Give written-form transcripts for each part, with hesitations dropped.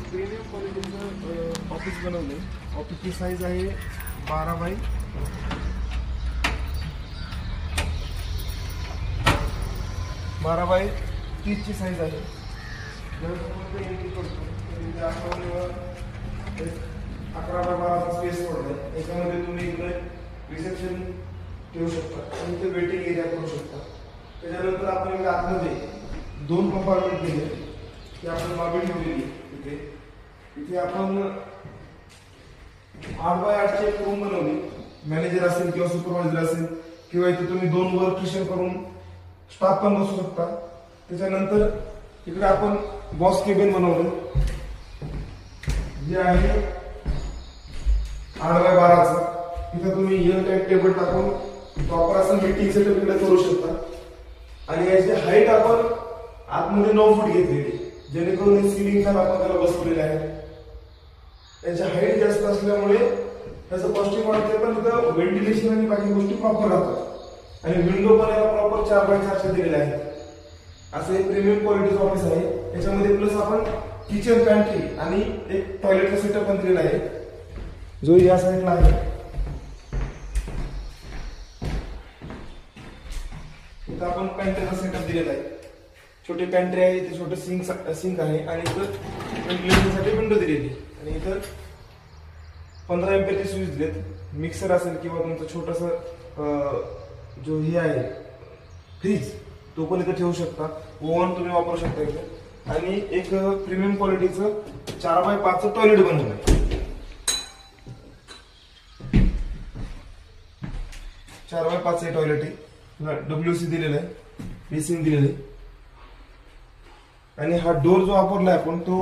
Premium क्वालिटीचं office बनवले. ऑफिसची साईज आहे 12x30 ची साईज आहे. जर आपण एंट्री करतो तर आपण 11x12 स्पेस सोडलाय. याच्यामध्ये तुम्ही इकडे रिसेप्शन ठेवू शकता आणि इथे वेटिंग एरिया करू शकता. त्याच्यानंतर आपण इकडे आतमध्ये 2 कंपार्टमेंट दिले की आपण बाबी ठेवलेली इथे. इथे आपण 8x8 ची एक रूम बनवली. मॅनेजर असेल किंवा सुपरवायझर असेल किंवा इथे तुम्ही 2 वर्क स्टेशन करून स्टाफ पण बसू शकता. त्याच्यानंतर इकडे आपण बॉस केबिन बनवलं जे आहे 8x12चं. इथे तुम्ही एल टाईप टेबल टाकून प्रॉपर असं मीटिंग सेटअप इकडे करू शकता. आणि याची हाईट आपण आतमध्ये 9 फूट घेतलेली, जेणेकरून सिलिंग फॅन आपण त्याला बसवलेले आहे. त्याची हाईट जास्त असल्यामुळे त्याचं कॉस्टिंग वाढते, पण इथं व्हेंटिलेशन आणि बाकी गोष्टी प्रॉपर राहतात. आणि विंडो पण याला प्रॉपर 4x4 दिलेले आहेत. असं एक प्रीमियम क्वालिटीचं ऑफिस आहे. त्याच्यामध्ये प्लस आपण किचन पॅन्ट्री आणि एक टॉयलेटचा सेटअप पण दिलेला आहे, जो या साईडला आहे. इथं आपण पॅन्ट्रीचा सेटअप दिलेला आहे. छोटी पॅन्ट्री आहे, इथे छोटे सिंक आहे आणि इथं व्हेंटिलेशनसाठी विंडो दिलेली. आणि इथं 15 एम्पियरचे स्विच दिलेत. मिक्सर असेल किंवा तुमचं छोटंसं जो हे आहे फ्रीज, तो पण इथे ठेवू शकता. ओव्हन तुम्ही वापरू शकता इथे. आणि एक प्रीमियम क्वालिटीचं 4x5चं टॉयलेट बनवलं आहे. 4x5चं टॉयलेट आहे. WC दिलेला आहे, बेसिन दिलेलं आहे. आणि हा डोर जो वापरलाय आपण तो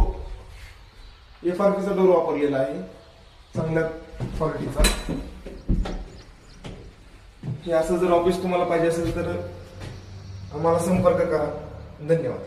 FRPचा डोर वापरलेला आहे, चांगल्या क्वालिटीचा. हे असं जर ऑफिस तुम्हाला पाहिजे असेल तर आम्हाला संपर्क करा. धन्यवाद.